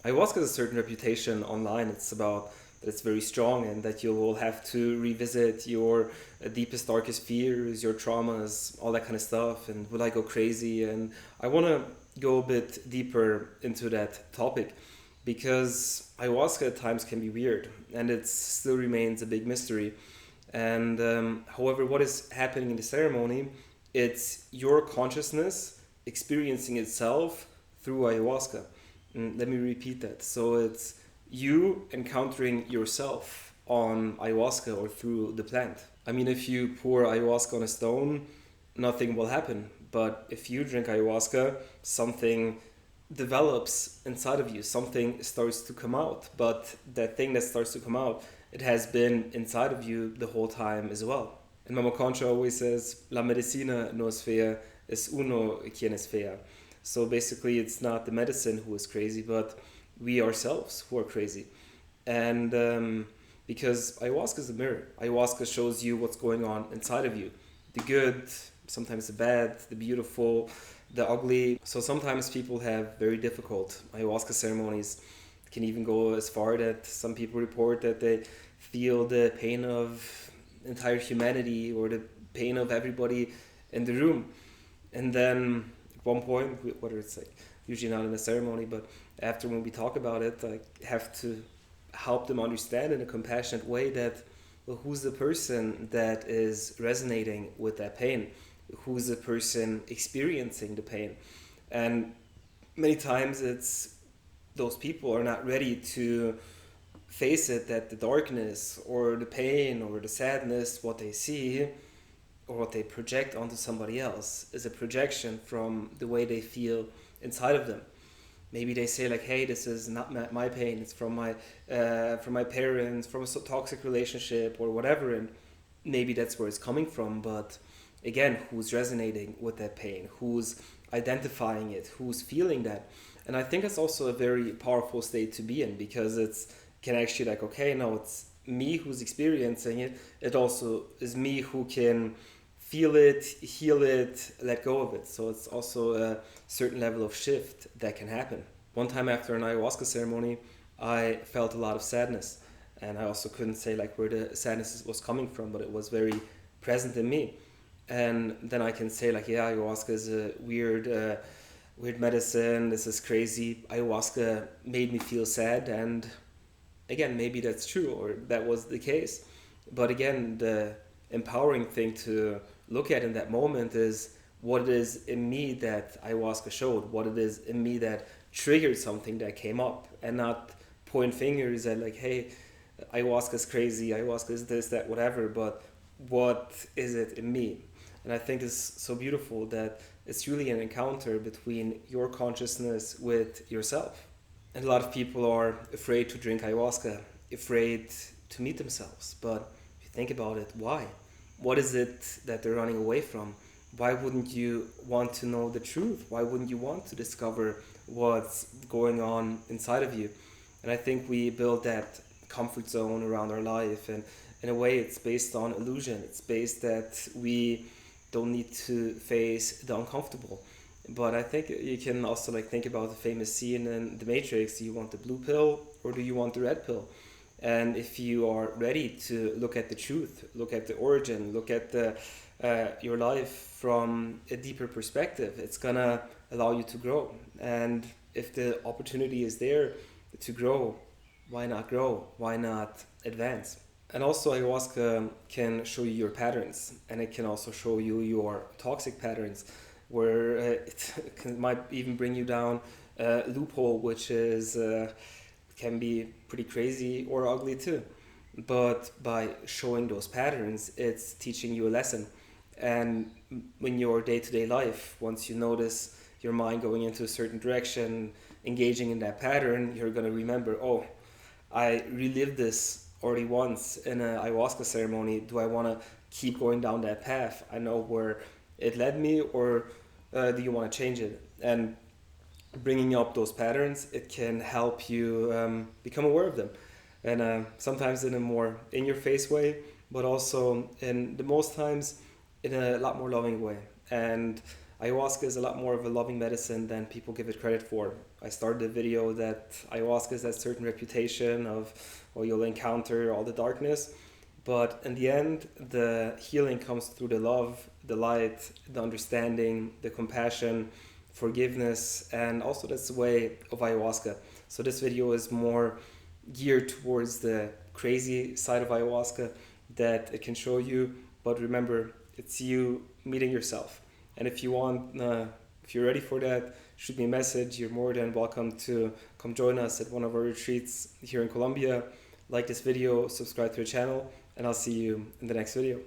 Ayahuasca has a certain reputation online. It's about that it's very strong and that you will have to revisit your deepest, darkest fears, your traumas, all that kind of stuff. And will I go crazy? And I want to go a bit deeper into that topic because ayahuasca at times can be weird and it still remains a big mystery. And however, what is happening in the ceremony, it's your consciousness experiencing itself through ayahuasca. Let me repeat that. So it's you encountering yourself on ayahuasca or through the plant. I mean, if you pour ayahuasca on a stone, nothing will happen. But if you drink ayahuasca, something develops inside of you, something starts to come out. But that thing that starts to come out, it has been inside of you the whole time as well. And Mama Concha always says, La medicina no es fea, es uno quien es fea. So basically, it's not the medicine who is crazy, but we ourselves who are crazy. And because ayahuasca is a mirror, ayahuasca shows you what's going on inside of you, the good, sometimes the bad, the beautiful, the ugly. So sometimes people have very difficult ayahuasca ceremonies. It can even go as far that some people report that they feel the pain of entire humanity or the pain of everybody in the room. And then at one point, whether it's like usually not in a ceremony, but after when we talk about it, I have to help them understand in a compassionate way that, well, who's the person that is resonating with that pain? Who's the person experiencing the pain? And many times it's those people are not ready to face it, that the darkness or the pain or the sadness, what they see or what they project onto somebody else is a projection from the way they feel inside of them. Maybe they say like, hey, this is not my pain, it's from my parents, from a toxic relationship or whatever, and maybe that's where it's coming from. But again, who's resonating with that pain, who's identifying it, who's feeling that? And I think it's also a very powerful state to be in, because it's can actually like, okay, no, it's me who's experiencing it, it also is me who can feel it, heal it, let go of it. So it's also a certain level of shift that can happen. One time after an ayahuasca ceremony, I felt a lot of sadness, and I also couldn't say like where the sadness was coming from, but it was very present in me. And then I can say like, yeah, ayahuasca is a weird medicine. This is crazy. Ayahuasca made me feel sad, and again, maybe that's true or that was the case. But again, the empowering thing to look at in that moment is what it is in me that ayahuasca showed, what it is in me that triggered something that came up, and not point fingers at like, hey, ayahuasca is crazy, ayahuasca is this, that, whatever, but what is it in me? And I think it's so beautiful that it's really an encounter between your consciousness with yourself. And a lot of people are afraid to drink ayahuasca, afraid to meet themselves. But if you think about it, why? What is it that they're running away from? Why wouldn't you want to know the truth? Why wouldn't you want to discover what's going on inside of you? And I think we build that comfort zone around our life, and in a way it's based on illusion. It's based that we don't need to face the uncomfortable. But I think you can also like think about the famous scene in The Matrix. Do you want the blue pill or do you want the red pill? And if you are ready to look at the truth, look at the origin, look at your life from a deeper perspective, it's gonna allow you to grow. And if the opportunity is there to grow, why not grow? Why not advance? And also, ayahuasca can show you your patterns, and it can also show you your toxic patterns, where might even bring you down a loophole, which is can be pretty crazy or ugly too. But by showing those patterns, it's teaching you a lesson. And in your day-to-day life, once you notice your mind going into a certain direction, engaging in that pattern, you're going to remember, oh, I relived this already once in an ayahuasca ceremony. Do I want to keep going down that path? I know where it led me, or do you want to change it? And bringing up those patterns, it can help you become aware of them. And sometimes in a more in your face way, but also in the most times in a lot more loving way. And ayahuasca is a lot more of a loving medicine than people give it credit for. I started the video that ayahuasca has that certain reputation of, well, you'll encounter all the darkness. But in the end, the healing comes through the love, the light, the understanding, the compassion, forgiveness, and also that's the way of ayahuasca. So this video is more geared towards the crazy side of ayahuasca that it can show you. But remember, it's you meeting yourself. And if you want, if you're ready for that, shoot me a message. You're more than welcome to come join us at one of our retreats here in Colombia. Like this video, subscribe to the channel, and I'll see you in the next video.